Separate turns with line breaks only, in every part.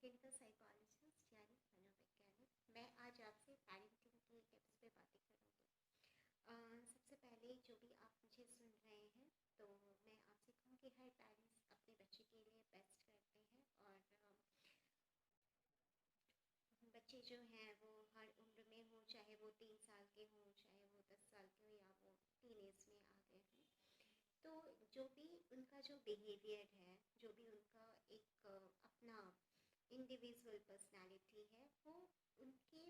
Clinical psychologist यानी मनोवैज्ञानिक। मैं आज आपसे पेरेंटिंग की टिप्स पे बातें करूँगी। सबसे पहले जो भी आप मुझे सुन रहे हैं तो मैं आपसे कहूँ कि हर पेरेंट्स अपने बच्चे के लिए बेस्ट करते हैं और बच्चे जो हैं वो हर उम्र में हो, चाहे वो 3 साल के हों, चाहे वो 10 साल के हों या वो टीन एज में आ गए हों, तो जो भी उनका जो बिहेवियर है, जो भी उनका एक अपना इंडिविजुअल पर्सनालिटी है, वो उनके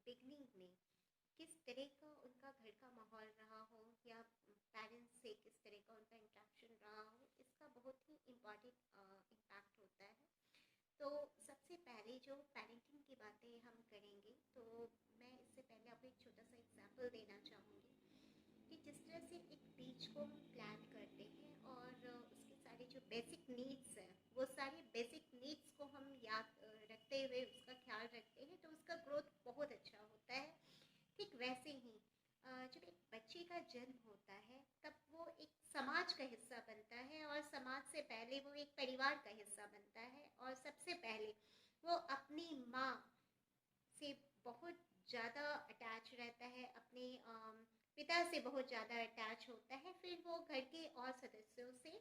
बिगनिंग में किस तरह का उनका घर का माहौल रहा हो या पेरेंट्स से किस तरह का उनका इंटरेक्शन रहा हो, इसका बहुत ही इम्पॉर्टेंट इम्पैक्ट होता है। तो सबसे पहले जो पेरेंटिंग की बातें हम करेंगे तो मैं इससे पहले आपको एक छोटा सा एग्जाम्पल देना चाहूँगी कि जिस तरह से एक बीज को हम प्लांट करते हैं और उसके सारे जो बेसिक नीड्स हैं, वो सारे बेसिक नीड्स को हम याद रखते हुए उसका ख्याल रखते हैं तो उसका ग्रोथ बहुत अच्छा होता है। ठीक वैसे ही जब एक बच्चे का जन्म होता है तब वो एक समाज का हिस्सा बनता है और समाज से पहले वो एक परिवार का हिस्सा बनता है और सबसे पहले वो अपनी माँ से बहुत ज़्यादा अटैच रहता है, अपने पिता से बहुत ज़्यादा अटैच होता है, फिर वो घर के और सदस्यों से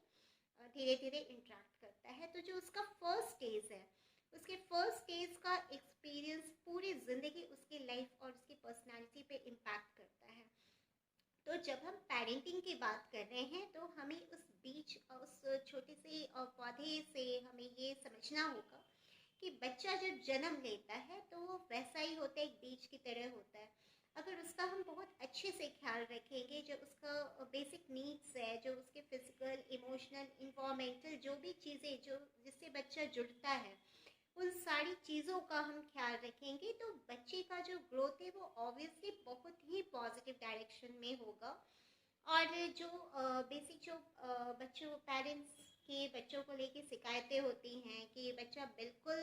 धीरे धीरे इंटरेक्ट करता है। तो जो उसका फर्स्ट स्टेज है, उसके फर्स्ट स्टेज का एक्सपीरियंस पूरी ज़िंदगी उसकी लाइफ और उसकी पर्सनालिटी पे इम्पैक्ट करता है। तो जब हम पेरेंटिंग की बात कर रहे हैं तो हमें उस बीज उस छोटे से पौधे से हमें ये समझना होगा कि बच्चा जब जन्म लेता है तो वो वैसा ही होता है, एक बीज की तरह होता है। अगर उसका हम बहुत अच्छे से ख्याल रखेंगे, जो उसका बेसिक नीड्स है, जो उसके फिजिकल, इमोशनल, इन्वायरमेंटल जो भी चीज़ें जो जिससे बच्चा जुड़ता है, उन सारी चीज़ों का हम ख्याल रखेंगे तो बच्चे का जो ग्रोथ है वो ऑब्वियसली बहुत ही पॉजिटिव डायरेक्शन में होगा। और जो बेसिक जो बच्चों पेरेंट्स के बच्चों को लेके शिकायतें होती हैं कि बच्चा बिल्कुल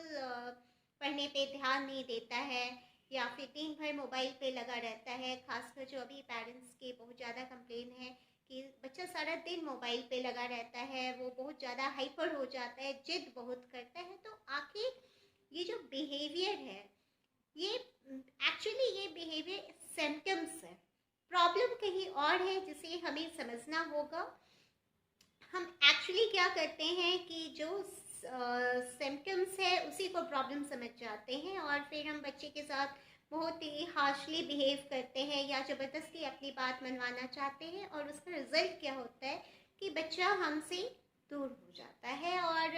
पढ़ने पे ध्यान नहीं देता है या फिर दिन भर मोबाइल पे लगा रहता है, खासकर जो अभी पेरेंट्स के बहुत ज़्यादा कंप्लेन है कि बच्चा सारा दिन मोबाइल पे लगा रहता है, वो बहुत ज़्यादा हाइपर हो जाता है, जिद बहुत करता है। तो आखिर ये जो बिहेवियर है, ये एक्चुअली ये बिहेवियर सिम्टम्स है, प्रॉब्लम कहीं और है जिसे हमें समझना होगा। हम एक्चुअली क्या करते हैं कि जो सिम्टम्स है उसी को प्रॉब्लम समझ जाते हैं और फिर हम बच्चे के साथ बहुत ही हार्शली बिहेव करते हैं या ज़बरदस्ती अपनी बात मनवाना चाहते हैं और उसका रिजल्ट क्या होता है कि बच्चा हमसे दूर हो जाता है और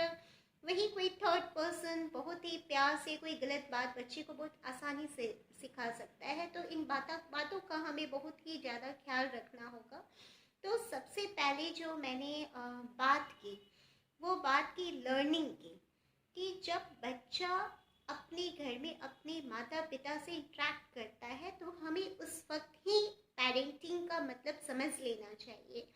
वही कोई थर्ड पर्सन बहुत ही प्यार से कोई गलत बात बच्चे को बहुत आसानी से सिखा सकता है। तो इन बातों का हमें बहुत ही ज़्यादा ख्याल रखना होगा। तो सबसे पहले जो मैंने बात की वो बात की लर्निंग की, कि जब बच्चा अपने घर में अपने माता पिता से इंटरेक्ट करता है तो हमें उस वक्त ही पेरेंटिंग का मतलब समझ लेना चाहिए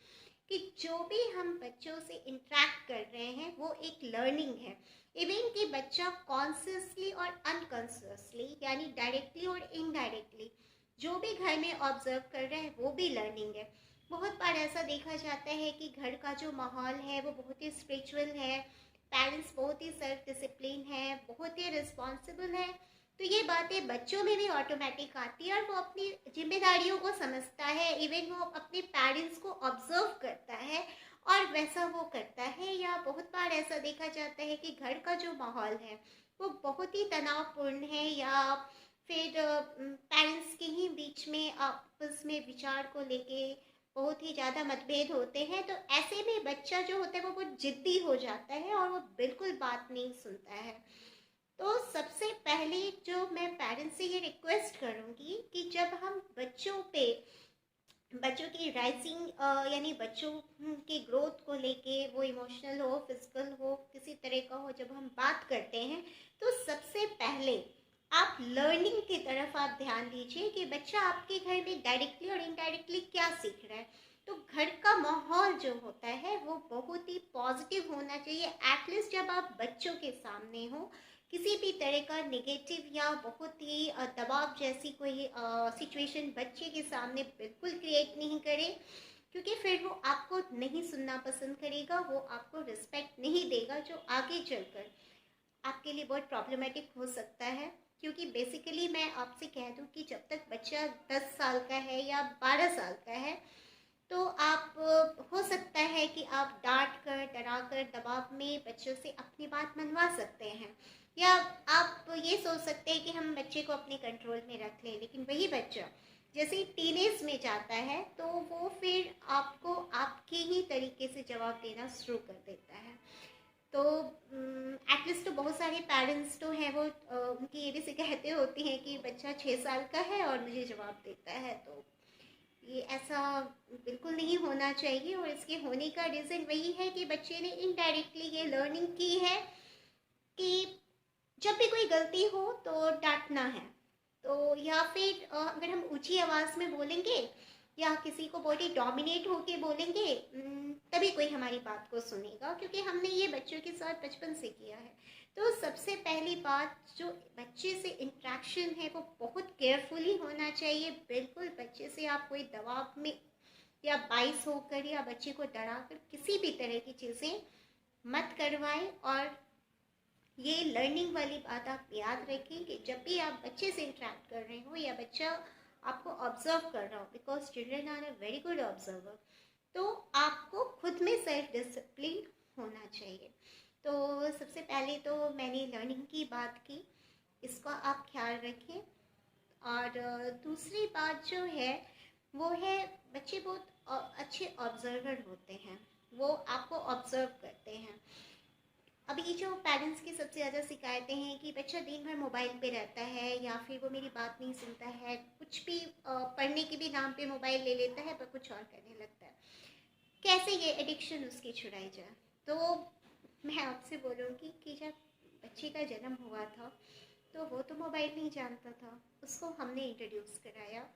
कि जो भी हम बच्चों से इंटरेक्ट कर रहे हैं वो एक लर्निंग है। इवन कि बच्चा कॉन्शियसली और अनकॉन्शियसली यानी डायरेक्टली और इनडायरेक्टली जो भी घर में ऑब्जर्व कर रहे हैं वो भी लर्निंग है। बहुत बार ऐसा देखा जाता है कि घर का जो माहौल है वो बहुत ही स्पिरिचुअल है, पेरेंट्स बहुत ही सेल्फ डिसिप्लिन है, बहुत ही रिस्पॉन्सिबल है, तो ये बातें बच्चों में भी ऑटोमेटिक आती है और वो अपनी जिम्मेदारियों को समझता है, इवन वो अपने पेरेंट्स को ऑब्जर्व करता है और वैसा वो करता है। या बहुत बार ऐसा देखा जाता है कि घर का जो माहौल है वो बहुत ही तनावपूर्ण है या फिर पेरेंट्स के ही बीच में आपस में विचार को लेके बहुत ही ज़्यादा मतभेद होते हैं, तो ऐसे में बच्चा जो होता है वो बहुत जिद्दी हो जाता है और वो बिल्कुल बात नहीं सुनता है। तो सबसे पहले जो मैं पेरेंट्स से ये रिक्वेस्ट करूँगी कि जब हम बच्चों की राइजिंग यानी बच्चों के ग्रोथ को लेके, वो इमोशनल हो, फिजिकल हो, किसी तरह का हो, जब हम बात करते हैं तो सबसे पहले आप लर्निंग की तरफ आप ध्यान दीजिए कि बच्चा आपके घर में डायरेक्टली और इनडायरेक्टली क्या सीख रहा है। तो घर का माहौल जो होता है वो बहुत ही पॉजिटिव होना चाहिए। एटलीस्ट जब आप बच्चों के सामने हो, किसी भी तरह का नेगेटिव या बहुत ही दबाव जैसी कोई सिचुएशन बच्चे के सामने बिल्कुल क्रिएट नहीं करें, क्योंकि फिर वो आपको नहीं सुनना पसंद करेगा, वो आपको रिस्पेक्ट नहीं देगा जो आगे चलकर आपके लिए बहुत प्रॉब्लमेटिक हो सकता है, क्योंकि बेसिकली मैं आपसे कह दूं कि जब तक बच्चा 10 साल का है या 12 साल का है, तो आप हो सकता है कि आप डांट कर, डरा कर, दबाव में बच्चों से अपनी बात मनवा सकते हैं, या आप ये सोच सकते हैं कि हम बच्चे को अपने कंट्रोल में रख लें। लेकिन वही बच्चा जैसे ही टीनेज में जाता है, तो वो फिर आपको आपके ही तरीके से जवाब देना शुरू कर देता है। तो एटलीस्ट तो बहुत सारे पेरेंट्स तो हैं, वो उनकी ये भी शिकायतें होती हैं कि बच्चा 6 साल का है और मुझे जवाब देता है। तो ये ऐसा बिल्कुल नहीं होना चाहिए, और इसके होने का रीज़न वही है कि बच्चे ने इनडायरेक्टली ये लर्निंग की है कि जब भी कोई गलती हो तो डांटना है। तो या फिर अगर हम ऊंची आवाज़ में बोलेंगे या किसी को बहुत ही डोमिनेट होके बोलेंगे, तभी कोई हमारी बात को सुनेगा, क्योंकि हमने ये बच्चों के साथ बचपन से किया है। तो सबसे पहली बात, जो बच्चे से इंट्रैक्शन है वो बहुत केयरफुली होना चाहिए। बिल्कुल बच्चे से आप कोई दबाव में या बाइस होकर या बच्चे को डराकर किसी भी तरह की चीज़ें मत करवाएं। और ये लर्निंग वाली बात आप याद रखें कि जब भी आप बच्चे से इंटरेक्ट कर रहे हो या बच्चा आपको ऑब्जर्व कर रहा हो, because children are a very good observer, तो आपको खुद में सेल्फ डिसिप्लिन होना चाहिए। तो सबसे पहले तो मैंने लर्निंग की बात की, इसका आप ख्याल रखें। और दूसरी बात जो है वो है, बच्चे बहुत अच्छे ऑब्जर्वर होते हैं, वो आपको ऑब्जर्व करते हैं। अभी जो पेरेंट्स की सबसे ज़्यादा शिकायतें हैं कि बच्चा दिन भर मोबाइल पे रहता है, या फिर वो मेरी बात नहीं सुनता है, कुछ भी पढ़ने के भी नाम पे मोबाइल ले लेता है पर कुछ और करने लगता है। कैसे ये एडिक्शन उसकी छुड़ाई जाए? तो मैं आपसे बोलूँगी कि जब बच्चे का जन्म हुआ था तो वो तो मोबाइल नहीं जानता था, उसको हमने इंट्रोड्यूस कराया।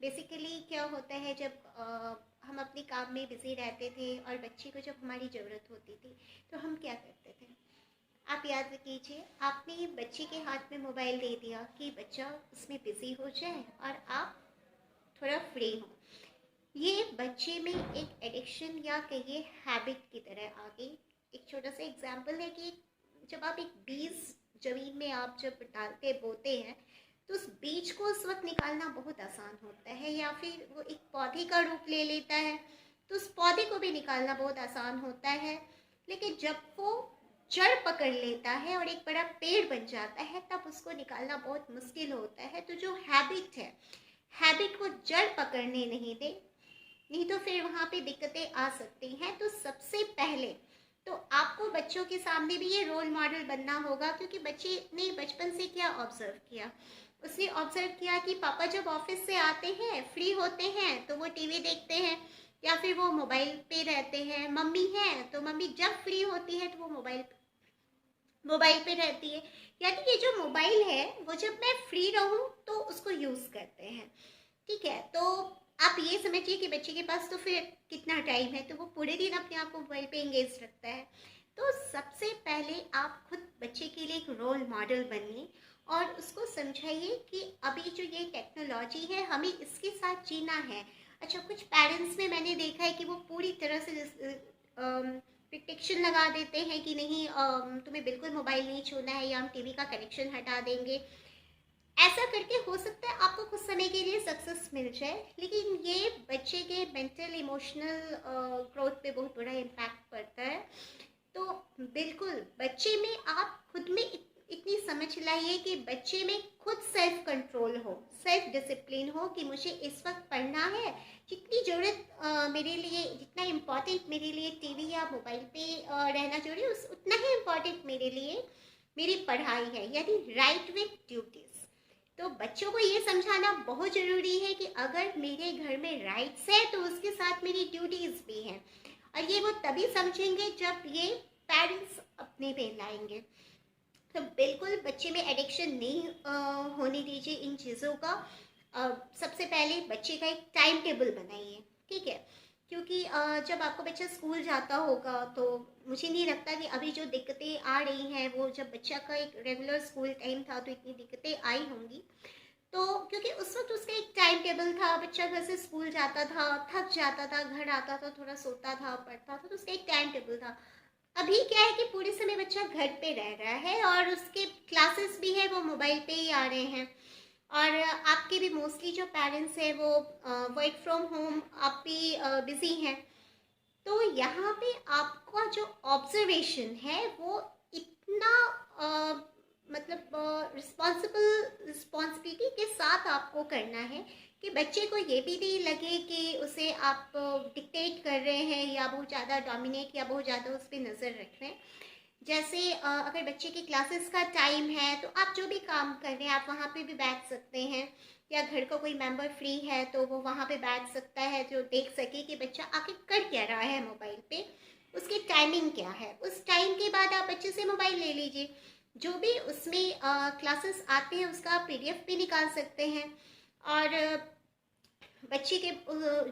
बेसिकली क्या होता है, जब हम अपने काम में बिज़ी रहते थे और बच्चे को जब हमारी ज़रूरत होती थी तो हम क्या करते थे? आप याद कीजिए, आपने बच्चे के हाथ में मोबाइल दे दिया कि बच्चा उसमें बिज़ी हो जाए और आप थोड़ा फ्री हो। ये बच्चे में एक एडिक्शन या कहिए हैबिट की तरह आ गई। एक छोटा सा एग्जाम्पल है कि जब आप एक बीज ज़मीन में आप जब डालते बोते हैं, तो उस बीज को उस वक्त निकालना बहुत आसान होता है, या फिर वो एक पौधे का रूप ले लेता है तो उस पौधे को भी निकालना बहुत आसान होता है। लेकिन जब वो जड़ पकड़ लेता है और एक बड़ा पेड़ बन जाता है, तब उसको निकालना बहुत मुश्किल होता है। तो जो हैबिट है, हैबिट को जड़ पकड़ने नहीं दे, नहीं तो फिर वहाँ पे दिक्कतें आ सकती हैं। तो सबसे पहले तो आपको बच्चों के सामने भी ये रोल मॉडल बनना होगा, क्योंकि बच्चे ने बचपन से क्या ऑब्जर्व किया? उसने ऑब्जर्व किया कि पापा जब ऑफिस से आते हैं, फ्री होते हैं, तो वो टीवी देखते हैं या फिर वो मोबाइल पे रहते हैं। मम्मी है तो मम्मी जब फ्री होती है तो वो मोबाइल पे रहती है। यानी ये जो मोबाइल है वो जब मैं फ्री रहूं तो उसको यूज करते हैं। ठीक है, तो आप ये समझिए कि बच्चे के पास तो फिर कितना टाइम है, तो वो पूरे दिन अपने आप को मोबाइल पे एंगेज रखता है। तो सबसे पहले आप खुद बच्चे के लिए एक रोल मॉडल बनिए और उसको समझाइए कि अभी जो ये टेक्नोलॉजी है हमें इसके साथ जीना है। अच्छा, कुछ पेरेंट्स में मैंने देखा है कि वो पूरी तरह से रिस्ट्रिक्शन लगा देते हैं कि नहीं, तुम्हें बिल्कुल मोबाइल नहीं छूना है, या हम टीवी का कनेक्शन हटा देंगे। ऐसा करके हो सकता है आपको कुछ समय के लिए सक्सेस मिल जाए, लेकिन ये बच्चे के मेंटल इमोशनल ग्रोथ पे बहुत बड़ा इम्पैक्ट पड़ता है। तो बिल्कुल बच्चे में आप खुद में इतनी समझ लाइए कि बच्चे में खुद सेल्फ कंट्रोल हो, सेल्फ डिसिप्लिन हो कि मुझे इस वक्त पढ़ना है, जितनी ज़रूरत मेरे लिए, जितना इम्पोर्टेंट मेरे लिए टीवी या मोबाइल पे रहना जरूरी है, उतना ही इम्पोर्टेंट मेरे लिए मेरी पढ़ाई है, यानी राइट विथ ड्यूटीज। तो बच्चों को ये समझाना बहुत ज़रूरी है कि अगर मेरे घर में राइट्स है तो उसके साथ मेरी ड्यूटीज़ भी हैं, और ये वो तभी समझेंगे जब ये पेरेंट्स अपने पे लाएंगे। तो बिल्कुल बच्चे में एडिक्शन नहीं होने दीजिए इन चीज़ों का। सबसे पहले बच्चे का एक टाइम टेबल बनाइए, ठीक है? क्योंकि जब आपका बच्चा स्कूल जाता होगा तो मुझे नहीं लगता कि अभी जो दिक्कतें आ रही हैं वो जब बच्चा का एक रेगुलर स्कूल टाइम था तो इतनी दिक्कतें आई होंगी। तो क्योंकि उस वक्त उसका एक टाइम टेबल था, बच्चा घर से स्कूल जाता था, थक जाता था, घर आता था, थोड़ा सोता था, पढ़ता था, तो उसका एक टाइम टेबल था। अभी क्या है कि पूरे समय बच्चा घर पे रह रहा है और उसके क्लासेस भी है वो मोबाइल पे ही आ रहे हैं, और आपके भी मोस्टली जो पेरेंट्स हैं वो वर्क फ्रॉम होम, आप भी बिजी हैं। तो यहाँ पे आपका जो ऑब्जर्वेशन है वो इतना मतलब रिस्पॉन्सिबिलिटी के साथ आपको करना है कि बच्चे को ये भी नहीं लगे कि उसे आप डिक्टेट कर रहे हैं या बहुत ज़्यादा डोमिनेट या बहुत ज़्यादा उस पर नज़र रख रहे हैं। जैसे अगर बच्चे की क्लासेस का टाइम है तो आप जो भी काम कर रहे हैं आप वहाँ पे भी बैठ सकते हैं, या घर का कोई मेंबर फ्री है तो वो वहाँ पे बैठ सकता है जो देख सके कि बच्चा आके कर क्या रहा है मोबाइल पे, उसकी टाइमिंग क्या है। उस टाइम के बाद आप बच्चे से मोबाइल ले लीजिए, जो भी उसमें क्लासेस आते हैं उसका आप पीडीएफ भी निकाल सकते हैं, और बच्चे के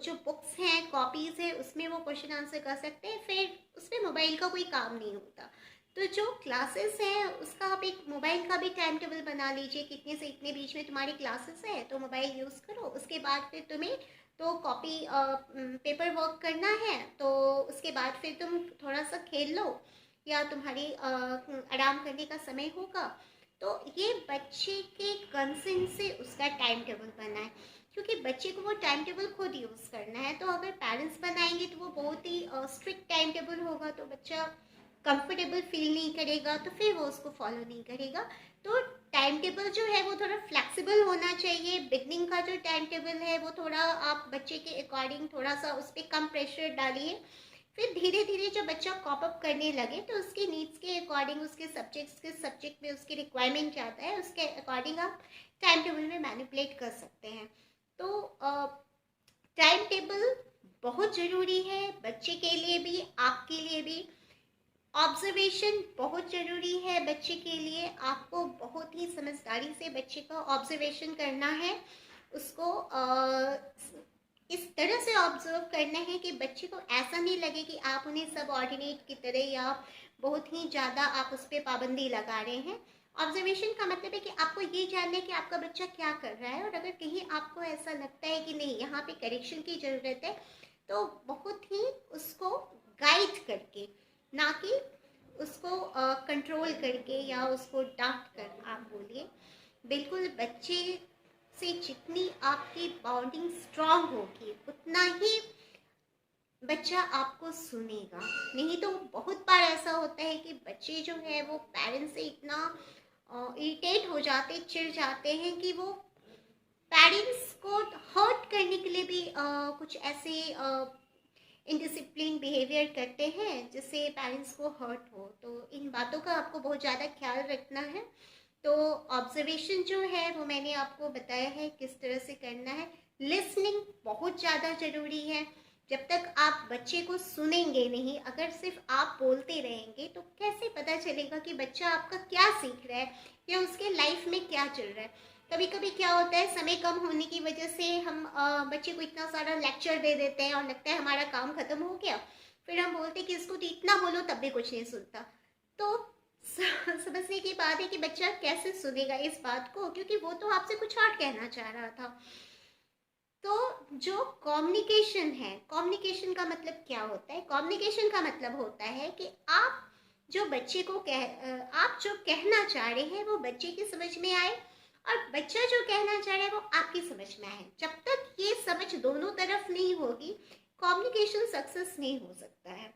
जो बुक्स हैं कॉपीज़ है उसमें वो क्वेश्चन आंसर कर सकते हैं, फिर उसमें मोबाइल का कोई काम नहीं होता। तो जो क्लासेस हैं उसका आप एक मोबाइल का भी टाइम टेबल बना लीजिए, कितने से इतने बीच में तुम्हारी क्लासेस है तो मोबाइल यूज़ करो, उसके बाद फिर तुम्हें तो कॉपी पेपर वर्क करना है तो उसके बाद फिर तुम थोड़ा सा खेल लो या तुम्हारी आराम करने का समय होगा। तो ये बच्चे के कंसेंट से उसका टाइम टेबल बना है, क्योंकि बच्चे को वो टाइम टेबल खुद यूज़ करना है। तो अगर पेरेंट्स बनाएंगे तो वो बहुत ही स्ट्रिक्ट टाइम टेबल होगा, तो बच्चा कंफर्टेबल फील नहीं करेगा, तो फिर वो उसको फॉलो नहीं करेगा। तो टाइम टेबल जो है वो थोड़ा फ्लेक्सिबल होना चाहिए। बिगनिंग का जो टाइम टेबल है वो थोड़ा आप बच्चे के अकॉर्डिंग थोड़ा सा उस पर कम प्रेशर डालिए, फिर धीरे धीरे जब बच्चा कॉप अप करने लगे तो उसके नीड्स के अकॉर्डिंग, उसके सब्जेक्ट में उसकी रिक्वायरमेंट क्या आता है उसके अकॉर्डिंग आप टाइम टेबल में मैनिपुलेट कर सकते हैं। तो टाइम टेबल बहुत ज़रूरी है बच्चे के लिए भी, आपके लिए भी। ऑब्जर्वेशन बहुत ज़रूरी है बच्चे के लिए, आपको बहुत ही समझदारी से बच्चे का ऑब्जर्वेशन करना है। उसको इस तरह से ऑब्जर्व करना है कि बच्चे को ऐसा नहीं लगे कि आप उन्हें सब ऑर्डिनेट की तरह या बहुत ही ज़्यादा आप उस पर पाबंदी लगा रहे हैं। ऑब्जर्वेशन का मतलब है कि आपको ये जानना है कि आपका बच्चा क्या कर रहा है, और अगर कहीं आपको ऐसा लगता है कि नहीं यहाँ पे करेक्शन की ज़रूरत है तो बहुत ही उसको गाइड करके, ना कि उसको कंट्रोल करके या उसको डांट कर आप बोलिए। बिल्कुल बच्चे से जितनी आपकी बाउंडिंग स्ट्रांग होगी उतना ही बच्चा आपको सुनेगा। नहीं तो बहुत बार ऐसा होता है कि बच्चे जो है वो पेरेंट्स से इतना इरिटेट हो जाते, चिढ़ जाते हैं कि वो पेरेंट्स को हर्ट करने के लिए भी कुछ ऐसे इनडिसिप्लिन बिहेवियर करते हैं जिससे पेरेंट्स को हर्ट हो। तो इन बातों का आपको बहुत ज़्यादा ख्याल रखना है। तो ऑब्जर्वेशन जो है वो मैंने आपको बताया है किस तरह से करना है। लिसनिंग बहुत ज़्यादा ज़रूरी है। जब तक आप बच्चे को सुनेंगे नहीं, अगर सिर्फ आप बोलते रहेंगे तो कैसे पता चलेगा कि बच्चा आपका क्या सीख रहा है या उसके लाइफ में क्या चल रहा है। कभी कभी क्या होता है, समय कम होने की वजह से हम बच्चे को इतना सारा लेक्चर दे देते हैं और लगता है हमारा काम खत्म हो गया, फिर हम बोलते हैं कि इसको तो इतना बोलो तब भी कुछ नहीं सुनता। तो समझने की बात है कि बच्चा कैसे सुनेगा इस बात को, क्योंकि वो तो आपसे कुछ और कहना चाह रहा था। तो जो कम्युनिकेशन है, कम्युनिकेशन का मतलब क्या होता है? कम्युनिकेशन का मतलब होता है कि आप जो बच्चे को आप जो कहना चाह रहे हैं वो बच्चे की समझ में आए, और बच्चा जो कहना चाह रहा है वो आपकी समझ में आए। जब तक ये समझ दोनों तरफ नहीं होगी कम्युनिकेशन सक्सेस नहीं हो सकता है।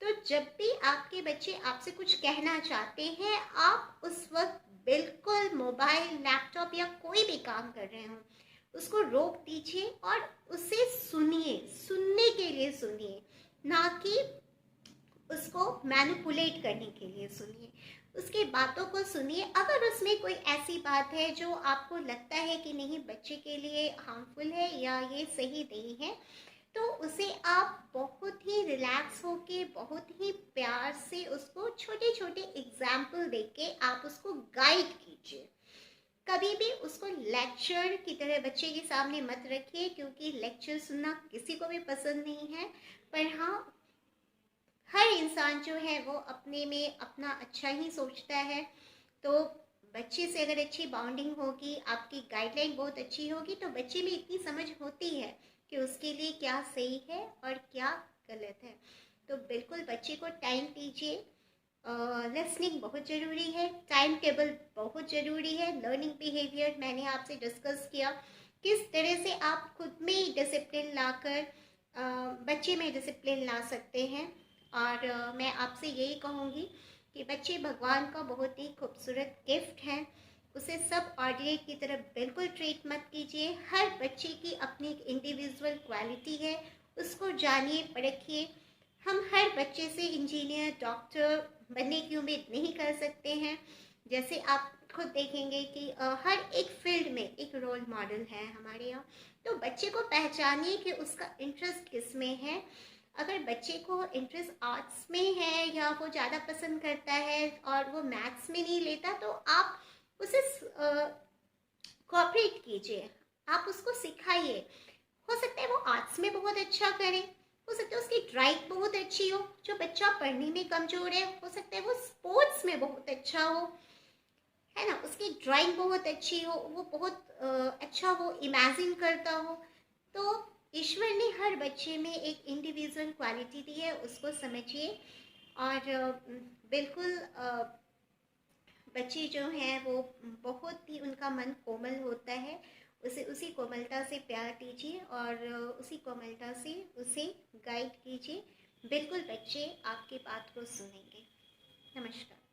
तो जब भी आपके बच्चे आपसे कुछ कहना चाहते हैं, आप उस वक्त बिल्कुल मोबाइल, लैपटॉप या कोई भी काम कर रहे हो उसको रोक दीजिए और उसे सुनिए, सुनने के लिए सुनिए, ना कि उसको मैनिपुलेट करने के लिए सुनिए। उसके बातों को सुनिए। अगर उसमें कोई ऐसी बात है जो आपको लगता है कि नहीं बच्चे के लिए हार्मफुल है या ये सही नहीं है, तो उसे आप बहुत ही रिलैक्स होके, बहुत ही प्यार से उसको छोटे छोटे एग्जाम्पल देके आप उसको गाइड कीजिए। कभी भी उसको लेक्चर की तरह बच्चे के सामने मत रखिए, क्योंकि लेक्चर सुनना किसी को भी पसंद नहीं है। पर हाँ, हर इंसान जो है वो अपने में अपना अच्छा ही सोचता है। तो बच्चे से अगर अच्छी बाउंडिंग होगी, आपकी गाइडलाइन बहुत अच्छी होगी, तो बच्चे में इतनी समझ होती है कि उसके लिए क्या सही है और क्या गलत है। तो बिल्कुल बच्चे को टाइम दीजिए। लिसनिंग बहुत ज़रूरी है, टाइम टेबल बहुत ज़रूरी है, लर्निंग बिहेवियर मैंने आपसे डिस्कस किया, किस तरह से आप खुद में डिसिप्लिन लाकर बच्चे में डिसिप्लिन ला सकते हैं। और मैं आपसे यही कहूँगी कि बच्चे भगवान का बहुत ही खूबसूरत गिफ्ट है, उसे सब ऑर्डिनेट की तरफ बिल्कुल ट्रीट मत कीजिए। हर बच्चे की अपनी एक इंडिविजुअल क्वालिटी है, उसको जानिए परखिए। हम हर बच्चे से इंजीनियर डॉक्टर बनने की उम्मीद नहीं कर सकते हैं। जैसे आप खुद देखेंगे कि हर एक फील्ड में एक रोल मॉडल है हमारे यहाँ। तो बच्चे को पहचानिए कि उसका इंटरेस्ट किस में है। अगर बच्चे को इंटरेस्ट आर्ट्स में है या वो ज़्यादा पसंद करता है और वो मैथ्स में नहीं लेता, तो आप उसे कोऑपरेट कीजिए, आप उसको सिखाइए। हो सकता है वो आर्ट्स में बहुत अच्छा करे, हो सकता है उसकी ड्राइंग बहुत अच्छी हो। जो बच्चा पढ़ने में कमजोर है, हो सकता है वो स्पोर्ट्स में बहुत अच्छा हो, है ना, उसकी ड्राइंग बहुत अच्छी हो, वो बहुत अच्छा वो इमेजिन करता हो। तो ईश्वर ने हर बच्चे में एक इंडिविजुअल क्वालिटी दी है, उसको समझिए। और बिल्कुल बच्चे जो हैं वो बहुत ही, उनका मन कोमल होता है, उसे उसी कोमलता से प्यार दीजिए और उसी कोमलता से उसे गाइड कीजिए। बिल्कुल बच्चे आपकी बात को सुनेंगे। नमस्कार।